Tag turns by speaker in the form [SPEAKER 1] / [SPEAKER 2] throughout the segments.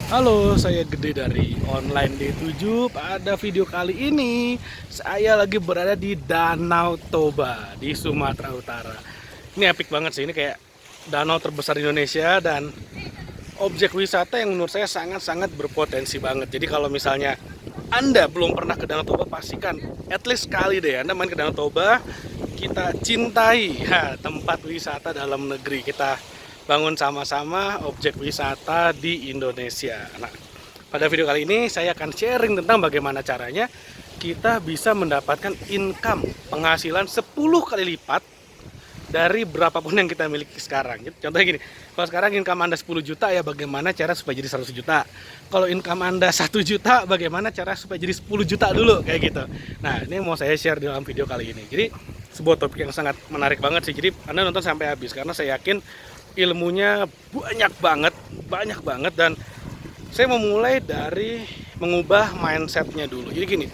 [SPEAKER 1] Halo, saya Gede dari Online D7. Pada video kali ini, saya lagi berada di Danau Toba di Sumatera Utara. Ini epic banget sih, ini kayak danau terbesar di Indonesia dan objek wisata yang menurut saya sangat-sangat berpotensi banget. Jadi kalau misalnya Anda belum pernah ke Danau Toba, pastikan at least sekali deh Anda main ke Danau Toba. Kita cintai tempat wisata dalam negeri kita, bangun sama-sama objek wisata di Indonesia. Nah, pada video kali ini saya akan sharing tentang bagaimana caranya kita bisa mendapatkan income penghasilan 10 kali lipat dari berapapun yang kita miliki sekarang. Contohnya gini, kalau sekarang income Anda 10 juta, ya bagaimana cara supaya jadi 100 juta. Kalau income Anda 1 juta, bagaimana cara supaya jadi 10 juta dulu, kayak gitu. Nah, ini mau saya share dalam video kali ini. Jadi, sebuah topik yang sangat menarik banget sih. Jadi, Anda nonton sampai habis, karena saya yakin ilmunya banyak banget, dan saya mau mulai dari mengubah mindsetnya dulu. Jadi gini,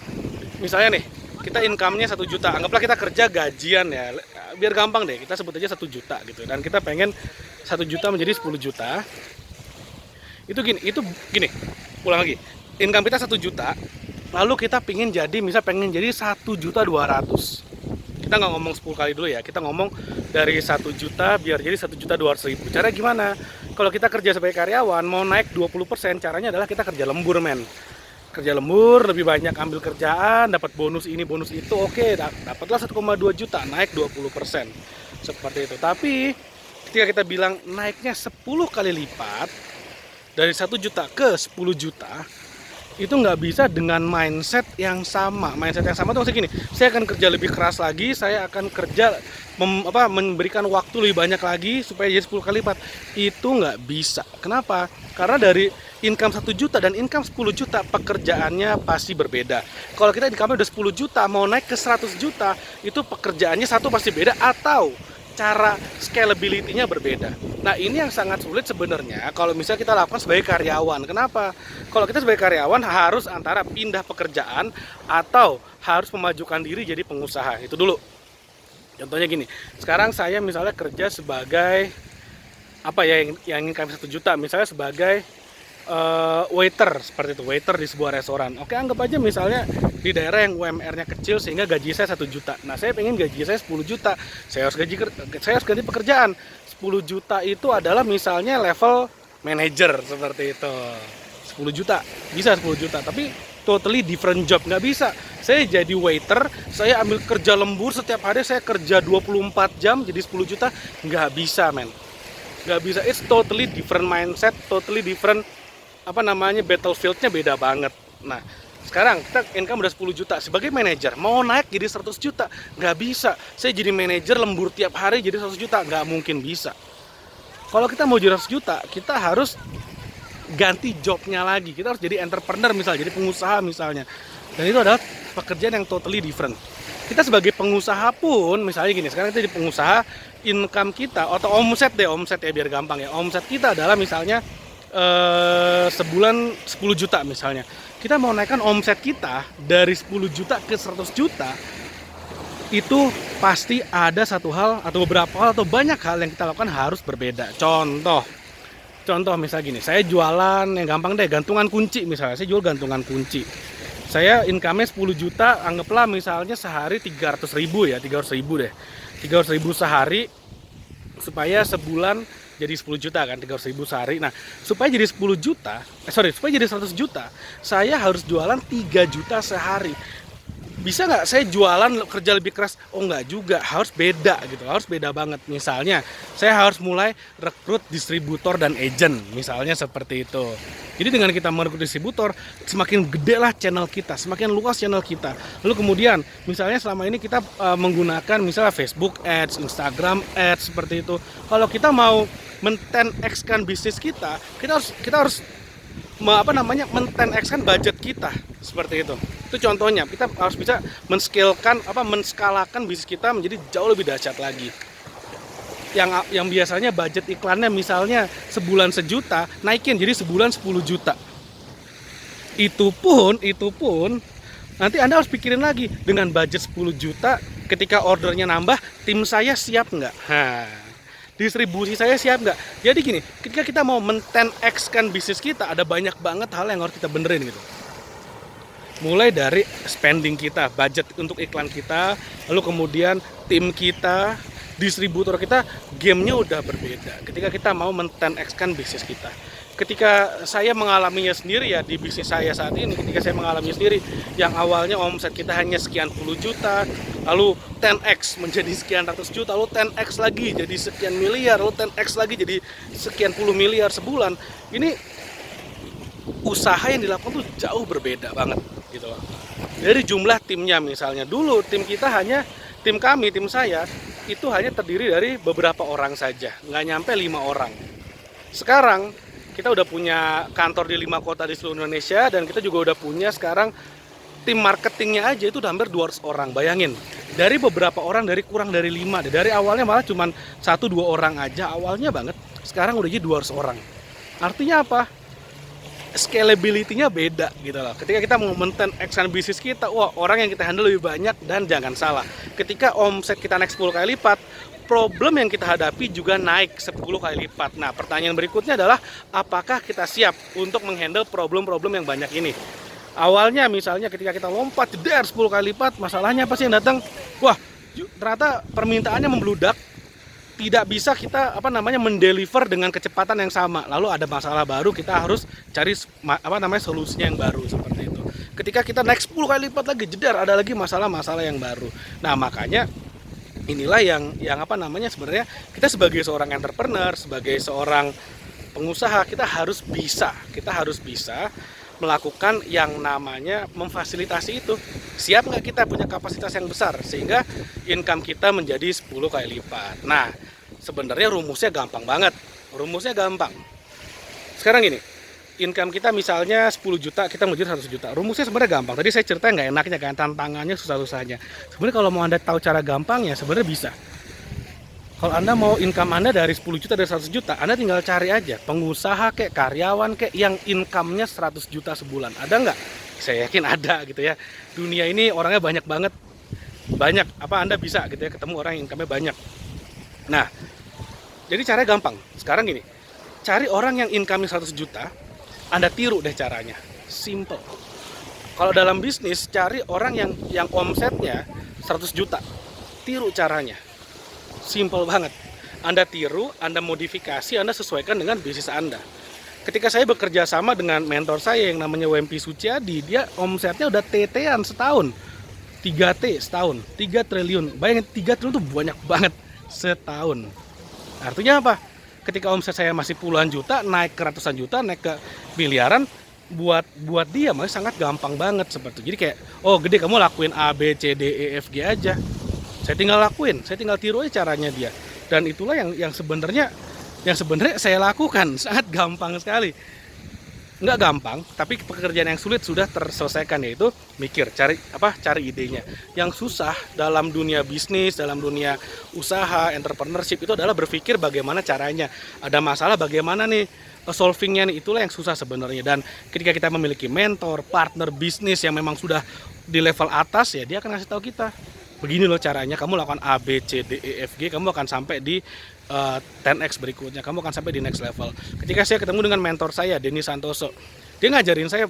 [SPEAKER 1] misalnya nih, kita income-nya 1 juta, anggaplah kita kerja gajian ya, biar gampang deh, kita sebut aja 1 juta gitu, dan kita pengen 1 juta menjadi 10 juta. Itu gini, ulang lagi, income kita 1 juta, lalu kita pengen jadi 1.200.000. Kita nggak ngomong 10 kali dulu ya, kita ngomong dari 1 juta biar jadi 1.200.000. Cara gimana? Kalau kita kerja sebagai karyawan, mau naik 20%, caranya adalah kita kerja lembur, men. Kerja lembur, lebih banyak ambil kerjaan, dapat bonus ini, bonus itu, oke, dapatlah 1,2 juta, naik 20%. Seperti itu. Tapi, ketika kita bilang naiknya 10 kali lipat, dari 1 juta ke 10 juta, itu nggak bisa dengan mindset yang sama. Mindset yang sama tuh maksudnya gini, saya akan kerja lebih keras lagi, saya akan kerja memberikan waktu lebih banyak lagi supaya jadi 10 kali lipat. Itu nggak bisa. Kenapa? Karena dari income 1 juta dan income 10 juta, pekerjaannya pasti berbeda. Kalau kita income udah 10 juta, mau naik ke 100 juta, itu pekerjaannya satu pasti beda, atau cara scalability-nya berbeda. Nah, ini yang sangat sulit sebenarnya kalau misalnya kita lakukan sebagai karyawan. Kenapa? Kalau kita sebagai karyawan harus antara pindah pekerjaan atau harus memajukan diri jadi pengusaha. Itu dulu. Contohnya gini, sekarang saya misalnya kerja sebagai apa ya, yang income 1 juta, misalnya sebagai waiter, seperti itu, waiter di sebuah restoran. Oke, anggap aja misalnya di daerah yang UMR-nya kecil sehingga gaji saya 1 juta. Nah, saya pengen gaji saya 10 juta. Saya harus ganti pekerjaan. 10 juta itu adalah misalnya level manager, seperti itu. 10 juta, bisa 10 juta, tapi totally different job, nggak bisa. Saya jadi waiter, saya ambil kerja lembur setiap hari, saya kerja 24 jam jadi 10 juta, nggak bisa, men. Nggak bisa, it's totally different mindset, totally different battlefield-nya beda banget. Nah, sekarang kita income udah 10 juta sebagai manajer, mau naik jadi 100 juta, nggak bisa. Saya jadi manajer lembur tiap hari jadi 100 juta, nggak mungkin bisa. Kalau kita mau jadi 100 juta, kita harus ganti jobnya lagi. Kita harus jadi entrepreneur misalnya, jadi pengusaha misalnya. Dan itu adalah pekerjaan yang totally different. Kita sebagai pengusaha pun, misalnya gini, sekarang kita jadi pengusaha, income kita, atau omset ya biar gampang ya. Omset kita adalah misalnya sebulan 10 juta misalnya. Kita mau naikkan omset kita dari 10 juta ke 100 juta, itu pasti ada satu hal atau beberapa hal atau banyak hal yang kita lakukan harus berbeda. Contoh misalnya gini, saya jualan yang gampang deh, gantungan kunci misalnya. Saya jual gantungan kunci. Saya income-nya 10 juta, anggaplah misalnya sehari 300.000 ya, 300.000 deh. 300.000 sehari, supaya sebulan jadi 10 juta kan, 300.000 sehari. Nah, supaya jadi 100 juta, saya harus jualan 3 juta sehari. Bisa nggak saya jualan kerja lebih keras? Oh, nggak juga, harus beda gitu, harus beda banget. Misalnya, saya harus mulai rekrut distributor dan agent, misalnya seperti itu. Jadi dengan kita merekrut distributor, semakin gede lah channel kita, semakin luas channel kita. Lalu kemudian, misalnya selama ini kita menggunakan misalnya Facebook Ads, Instagram Ads, seperti itu. Kalau kita mau men-10x kan bisnis kita harus men-10x kan budget kita, seperti itu. Itu contohnya, kita harus bisa menskalakan bisnis kita menjadi jauh lebih dahsyat lagi. Yang biasanya budget iklannya misalnya sebulan 1 juta, naikin jadi sebulan 10 juta. Itu pun nanti Anda harus pikirin lagi, dengan budget 10 juta ketika ordernya nambah, tim saya siap nggak? distribusi saya siap nggak? Jadi gini, ketika kita mau men-10x kan bisnis kita, ada banyak banget hal yang harus kita benerin gitu. Mulai dari spending kita, budget untuk iklan kita, lalu kemudian tim kita, distributor kita, gamenya udah berbeda ketika kita mau men-10x kan bisnis kita. Ketika saya mengalaminya sendiri ya di bisnis saya saat ini, ketika saya mengalaminya sendiri, yang awalnya omset kita hanya sekian puluh juta, lalu 10x menjadi sekian ratus juta, lalu 10x lagi jadi sekian miliar, lalu 10x lagi jadi sekian puluh miliar sebulan. Ini usaha yang dilakukan tuh jauh berbeda banget gitu loh. Dari jumlah timnya misalnya, dulu tim saya itu hanya terdiri dari beberapa orang saja, nggak nyampe 5 orang. Sekarang kita udah punya kantor di 5 kota di seluruh Indonesia, dan kita juga udah punya sekarang tim marketingnya aja itu udah hampir 200 orang. Bayangin, dari beberapa orang, dari kurang dari 5, dari awalnya malah cuma 1-2 orang aja awalnya banget, sekarang udah jadi 200 orang. Artinya apa? Scalability-nya beda gitu loh. Ketika kita mau men-10x bisnis kita, wah, orang yang kita handle lebih banyak. Dan jangan salah, ketika omset kita naik 10 kali lipat, problem yang kita hadapi juga naik 10 kali lipat. Nah, pertanyaan berikutnya adalah, apakah kita siap untuk menghandle problem-problem yang banyak ini? Awalnya misalnya ketika kita lompat jeder 10 kali lipat, masalahnya apa sih yang datang? Wah, ternyata permintaannya membludak. Tidak bisa kita mendeliver dengan kecepatan yang sama. Lalu ada masalah baru, kita harus cari solusinya yang baru seperti itu. Ketika kita naik 10 kali lipat lagi, jeder ada lagi masalah-masalah yang baru. Nah, makanya inilah yang sebenarnya kita sebagai seorang entrepreneur, sebagai seorang pengusaha, kita harus bisa melakukan yang namanya memfasilitasi itu. Siap nggak kita punya kapasitas yang besar sehingga income kita menjadi 10 kali lipat. Nah, sebenarnya rumusnya gampang banget. Sekarang gini, income kita misalnya 10 juta, kita mau jadi 100 juta. Rumusnya sebenarnya gampang. Tadi saya cerita nggak enaknya kan, tantangannya, susah-susahnya. Sebenarnya kalau mau Anda tahu cara gampangnya, sebenarnya bisa. Kalau Anda mau income Anda dari 10 juta, dari 100 juta, Anda tinggal cari aja pengusaha kayak karyawan kayak yang income-nya 100 juta sebulan. Ada nggak? Saya yakin ada gitu ya. Dunia ini orangnya banyak banget. Anda bisa gitu ya ketemu orang yang income-nya banyak. Nah, jadi caranya gampang. Sekarang gini, cari orang yang income-nya 100 juta, Anda tiru deh caranya. Simple. Kalau dalam bisnis, cari orang yang omsetnya 100 juta. Tiru caranya. Simple banget. Anda tiru, Anda modifikasi, Anda sesuaikan dengan bisnis Anda. Ketika saya bekerja sama dengan mentor saya yang namanya WMP Suciadi, dia omsetnya udah TT-an setahun. 3T setahun, 3 triliun. Bayangin, 3 triliun itu banyak banget setahun. Artinya apa? Ketika omset saya masih puluhan juta, naik ke ratusan juta, naik ke miliaran, buat dia masih sangat gampang banget seperti itu. Jadi kayak, oh gede, kamu lakuin A, B, C, D, E, F, G aja. Saya tinggal lakuin, saya tinggal tiru aja caranya dia. Dan itulah yang sebenarnya saya lakukan, sangat gampang sekali. Nggak gampang, tapi pekerjaan yang sulit sudah terselesaikan, yaitu mikir, cari idenya. Yang susah dalam dunia bisnis, dalam dunia usaha, entrepreneurship itu adalah berpikir bagaimana caranya. Ada masalah bagaimana nih solvingnya nih, itulah yang susah sebenarnya. Dan ketika kita memiliki mentor, partner bisnis yang memang sudah di level atas, ya dia akan kasih tahu kita, begini loh caranya, kamu lakukan A, B, C, D, E, F, G, kamu akan sampai di 10x berikutnya, kamu akan sampai di next level. Ketika saya ketemu dengan mentor saya, Denny Santoso, dia ngajarin saya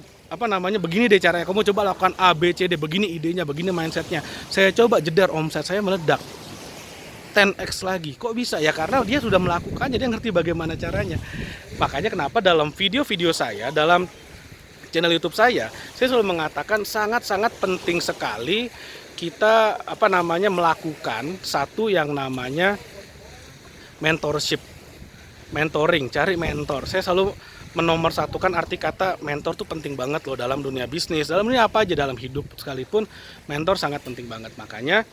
[SPEAKER 1] begini deh caranya, kamu coba lakukan A, B, C, D, begini idenya, begini mindsetnya. Saya coba jeder, omset saya meledak 10x lagi. Kok bisa? Ya karena dia sudah melakukannya, dia ngerti bagaimana caranya. Makanya kenapa dalam video-video saya, dalam channel YouTube saya selalu mengatakan sangat-sangat penting sekali kita melakukan satu yang namanya mentorship, mentoring, cari mentor. Saya selalu menomorsatukan arti kata mentor tuh penting banget loh dalam dunia bisnis, dalam dunia apa aja, dalam hidup sekalipun mentor sangat penting banget. Makanya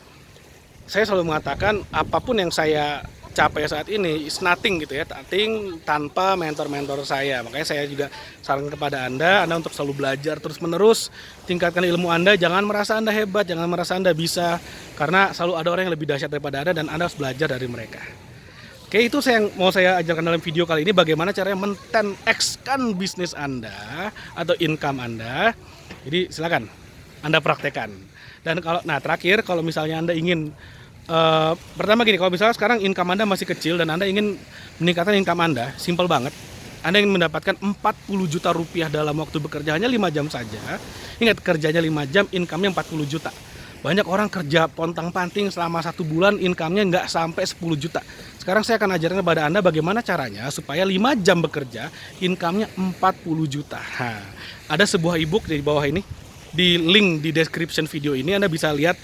[SPEAKER 1] saya selalu mengatakan apapun yang saya capai saat ini is nothing gitu ya, nothing tanpa mentor-mentor saya. Makanya saya juga saran kepada Anda untuk selalu belajar terus-menerus, tingkatkan ilmu Anda, jangan merasa Anda hebat, jangan merasa Anda bisa, karena selalu ada orang yang lebih dahsyat daripada Anda dan Anda harus belajar dari mereka. Oke, itu yang mau saya ajarkan dalam video kali ini, bagaimana caranya men-10x-kan bisnis Anda atau income Anda. Jadi silakan Anda praktekkan. Dan terakhir, kalau misalnya Anda ingin Pertama gini, kalau misalnya sekarang income Anda masih kecil dan Anda ingin meningkatkan income Anda, simple banget. Anda ingin mendapatkan 40 juta rupiah dalam waktu bekerja hanya 5 jam saja. Ingat, kerjanya 5 jam, income-nya 40 juta. Banyak orang kerja pontang-panting selama 1 bulan, income-nya nggak sampai 10 juta. Sekarang saya akan ajarkan kepada Anda bagaimana caranya supaya 5 jam bekerja, income-nya 40 juta. Nah, ada sebuah e-book di bawah ini. Di link di description video ini Anda bisa lihat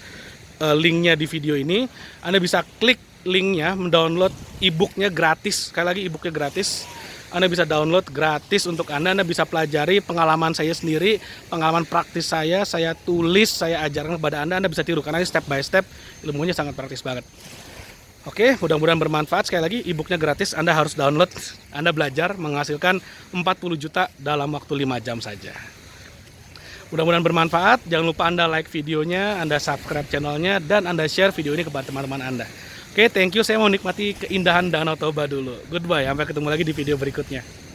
[SPEAKER 1] linknya di video ini. Anda bisa klik linknya, mendownload e-booknya gratis. Sekali lagi, e-booknya gratis. Anda bisa download gratis untuk Anda. Anda bisa pelajari pengalaman saya sendiri, pengalaman praktis saya tulis, saya ajarkan kepada Anda. Anda bisa tiru karena ini step by step, ilmunya sangat praktis banget. Oke, mudah-mudahan bermanfaat. Sekali lagi, e-booknya gratis. Anda harus download. Anda belajar menghasilkan 40 juta dalam waktu 5 jam saja. Mudah-mudahan bermanfaat. Jangan lupa Anda like videonya, Anda subscribe channelnya, dan Anda share video ini kepada teman-teman Anda. Oke, thank you. Saya mau nikmati keindahan Danau Toba dulu. Goodbye, sampai ketemu lagi di video berikutnya.